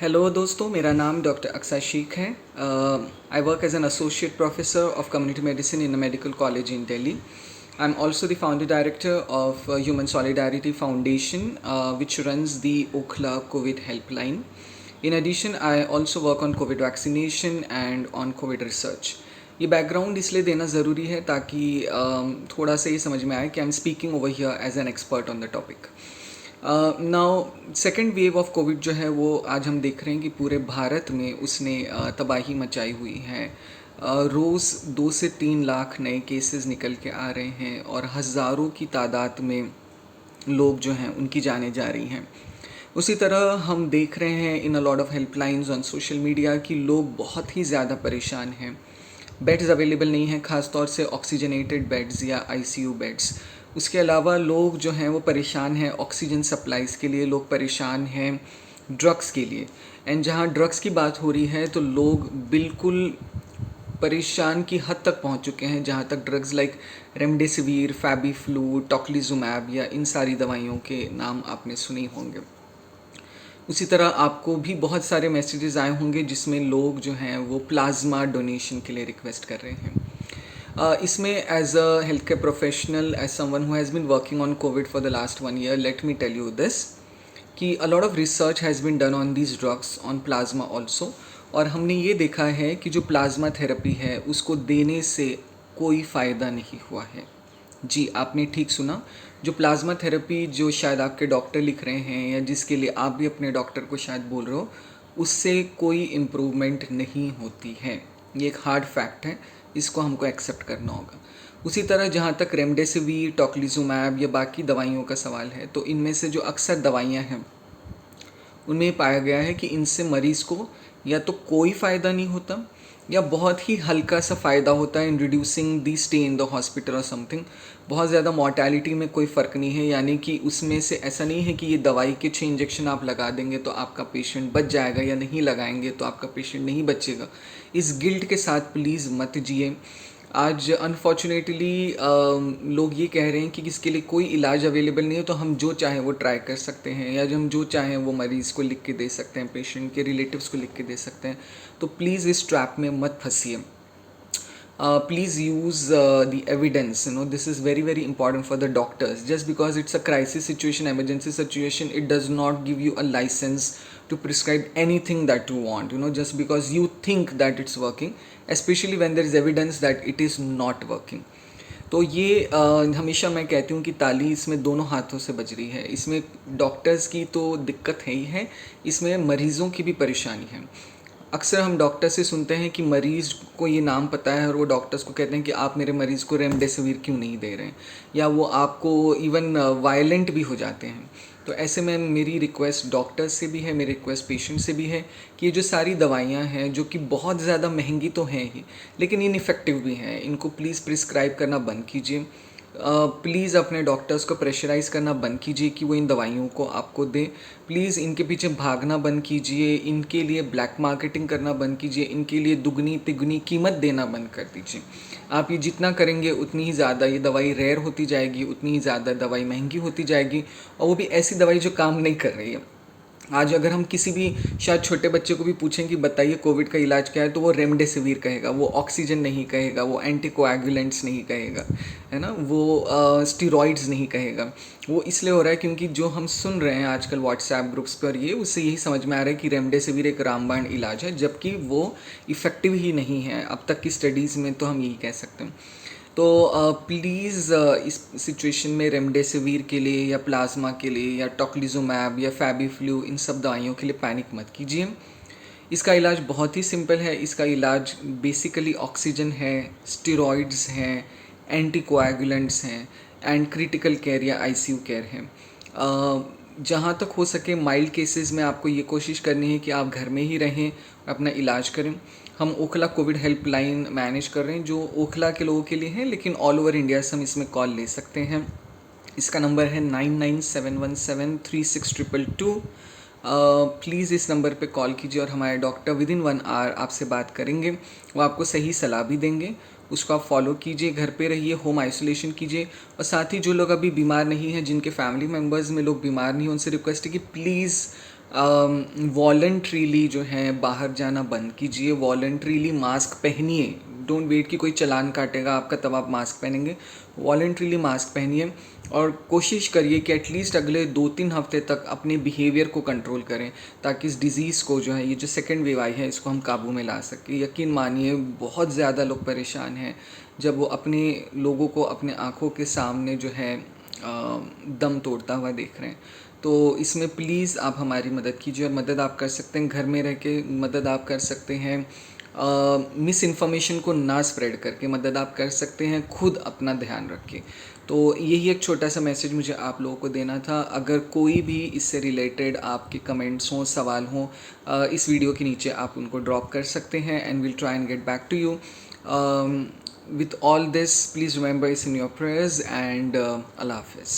Hello दोस्तों, मेरा नाम डॉक्टर अक्सा शेख है। I work as an associate professor of community medicine in a medical college in Delhi. I am also the founder director of Human Solidarity Foundation, which runs the Okhla COVID helpline. In addition, I also work on COVID vaccination and on COVID research. ये background इसलिए देना ज़रूरी है ताकि थोड़ा सा ये समझ में आए कि I am speaking over here as an expert on the topic. Now second wave of COVID जो है वो आज हम देख रहे हैं कि पूरे भारत में उसने तबाही मचाई हुई है. रोज़ 2 से 3 लाख नए केसेस निकल के आ रहे हैं और हज़ारों की तादाद में लोग जो हैं उनकी जानें जा रही हैं. उसी तरह हम देख रहे हैं in a lot of helplines on social media कि लोग बहुत ही ज़्यादा परेशान हैं. बेड्स अवेलेबल नहीं हैं, ख़ास तौर से ऑक्सीजनेटेड बेड्स या आईसीयू बेड्स. उसके अलावा लोग जो हैं वो परेशान हैं ऑक्सीजन सप्लाईज़ के लिए, लोग परेशान हैं ड्रग्स के लिए. एंड जहाँ ड्रग्स की बात हो रही है तो लोग बिल्कुल परेशान की हद तक पहुँच चुके हैं, जहाँ तक ड्रग्स लाइक रेमडेसिविर, फैबीफ्लू, टोक्लिजुमैब या इन सारी दवाइयों के नाम आपने सुने होंगे. उसी तरह आपको भी बहुत सारे मैसेजेस आए होंगे जिसमें लोग जो हैं वो प्लाज्मा डोनेशन के लिए रिक्वेस्ट कर रहे हैं. इसमें as a health care professional, as someone who has been working on COVID for the last 1 year, let me tell you this कि a lot of research has been done on these drugs on plasma also. और हमने ये देखा है कि जो plasma therapy है उसको देने से कोई फ़ायदा नहीं हुआ है. जी, आपने ठीक सुना. जो प्लाज्मा थेरेपी जो शायद आपके डॉक्टर लिख रहे हैं या जिसके लिए आप भी अपने डॉक्टर को शायद बोल रहे हो, उससे कोई इम्प्रूवमेंट नहीं होती है. ये एक हार्ड फैक्ट है, इसको हमको एक्सेप्ट करना होगा. उसी तरह जहाँ तक रेमडेसिविर, टोक्लिजुमैब या बाकी दवाइयों का सवाल है, तो इनमें से जो अक्सर दवाइयाँ हैं उनमें पाया गया है कि इनसे मरीज़ को या तो कोई फ़ायदा नहीं होता या बहुत ही हल्का सा फ़ायदा होता है in reducing the stay in the hospital और समथिंग. बहुत ज़्यादा मॉर्टेलिटी में कोई फ़र्क नहीं है. यानी कि उसमें से ऐसा नहीं है कि ये दवाई के 6 इंजेक्शन आप लगा देंगे तो आपका पेशेंट बच जाएगा या नहीं लगाएंगे तो आपका पेशेंट नहीं बचेगा. इस गिल्ट के साथ प्लीज़ मत जिए. आज अनफॉर्चुनेटली लोग ये कह रहे हैं कि इसके लिए कोई इलाज अवेलेबल नहीं है तो हम जो चाहें वो ट्राई कर सकते हैं या हम जो चाहें वो मरीज़ को लिख के दे सकते हैं, पेशेंट के रिलेटिव्स को लिख के दे सकते हैं. तो प्लीज़ इस ट्रैप में मत फंसिए. Please use the evidence. This is very very important for the doctors. Just because it's a crisis situation, emergency situation, it does not give you a license to prescribe anything that you want, just because you think that it's working, especially when there is evidence that it is not working. तो ये हमेशा मैं कहती हूँ कि ताली इसमें दोनों हाथों से बज रही है. इसमें डॉक्टर्स की तो दिक्कत है ही है, इसमें मरीज़ों की भी परेशानी है. अक्सर हम डॉक्टर से सुनते हैं कि मरीज़ को ये नाम पता है और वो डॉक्टर्स को कहते हैं कि आप मेरे मरीज़ को रेमडेसिविर क्यों नहीं दे रहे हैं, या वो आपको इवन वायलेंट भी हो जाते हैं. तो ऐसे में मेरी रिक्वेस्ट डॉक्टर्स से भी है, मेरी रिक्वेस्ट पेशेंट से भी है कि ये जो सारी दवाइयाँ हैं जो कि बहुत ज़्यादा महंगी तो हैं ही लेकिन इनइफेक्टिव भी हैं, इनको प्लीज़ प्रिस्क्राइब करना बंद कीजिए. प्लीज़ अपने डॉक्टर्स को प्रेशराइज़ करना बंद कीजिए कि वो इन दवाइयों को आपको दें. प्लीज़ इनके पीछे भागना बंद कीजिए, इनके लिए ब्लैक मार्केटिंग करना बंद कीजिए, इनके लिए दुगनी तिगुनी कीमत देना बंद कर दीजिए. आप ये जितना करेंगे उतनी ही ज़्यादा ये दवाई रेयर होती जाएगी, उतनी ही ज़्यादा दवाई महंगी होती जाएगी, और वो भी ऐसी दवाई जो काम नहीं कर रही है. आज अगर हम किसी भी शायद छोटे बच्चे को भी पूछें कि बताइए कोविड का इलाज क्या है, तो वो रेमडेसिविर कहेगा, वो ऑक्सीजन नहीं कहेगा, वो एंटीकोएगुलेंट्स नहीं कहेगा, है ना, वो स्टीरॉइड्स नहीं कहेगा. वो इसलिए हो रहा है क्योंकि जो हम सुन रहे हैं आजकल व्हाट्सएप ग्रुप्स पर, ये उससे यही समझ में आ रहा है कि रेमडेसिविर एक रामबाण इलाज है, जबकि वो इफ़ेक्टिव ही नहीं है. अब तक की स्टडीज़ में तो हम यही कह सकते हैं. तो प्लीज़ इस सिचुएशन में रेमडेसिविर के लिए या प्लाज्मा के लिए या टोक्लिजुमैब या फैबीफ्लू, इन सब दवाइयों के लिए पैनिक मत कीजिए. इसका इलाज बहुत ही सिंपल है. इसका इलाज बेसिकली ऑक्सीजन है, स्टेरॉइड्स हैं, एंटीकोएगुलेंट्स हैं एंड क्रिटिकल केयर या आईसीयू केयर है. जहाँ तक हो सके माइल्ड केसेस में आपको ये कोशिश करनी है कि आप घर में ही रहें, अपना इलाज करें. हम ओखला कोविड हेल्पलाइन मैनेज कर रहे हैं जो ओखला के लोगों के लिए है, लेकिन ऑल ओवर इंडिया से हम इसमें कॉल ले सकते हैं. इसका नंबर है 9971736222. प्लीज़ इस नंबर पे कॉल कीजिए और हमारे डॉक्टर विद इन 1 hour आपसे बात करेंगे. वो आपको सही सलाह भी देंगे, उसको आप फॉलो कीजिए, घर पे रहिए, होम आइसोलेशन कीजिए. और साथ ही जो लोग अभी बीमार नहीं हैं, जिनके फैमिली मेम्बर्स में लोग बीमार नहीं हैं, उनसे रिक्वेस्ट है कि प्लीज़ वॉलंटरीली जो है बाहर जाना बंद कीजिए, वॉलंटरीली मास्क पहनिए। डोंट वेट कि कोई चालान काटेगा आपका तब आप मास्क पहनेंगे। वॉलंटरीली मास्क पहनिए और कोशिश करिए कि एटलीस्ट अगले 2-3 हफ्ते तक अपने बिहेवियर को कंट्रोल करें, ताकि इस डिज़ीज़ को जो है, ये जो सेकेंड वेव आई है, इसको हम काबू में ला सकें। यकीन मानिए बहुत ज़्यादा लोग परेशान हैं जब वो अपने लोगों को अपने आँखों के सामने जो है दम तोड़ता हुआ देख रहे हैं। तो इसमें प्लीज़ आप हमारी मदद कीजिए, और मदद आप कर सकते हैं घर में रह के, मदद आप कर सकते हैं मिस इन्फॉर्मेशन को ना स्प्रेड करके, मदद आप कर सकते हैं खुद अपना ध्यान रख के। तो यही एक छोटा सा मैसेज मुझे आप लोगों को देना था। अगर कोई भी इससे रिलेटेड आपके कमेंट्स हों, सवाल हों, इस वीडियो के नीचे आप उनको ड्रॉप कर सकते हैं, and will try and get back to you. With all this, please remember it's in your prayers, and Allah Hafiz.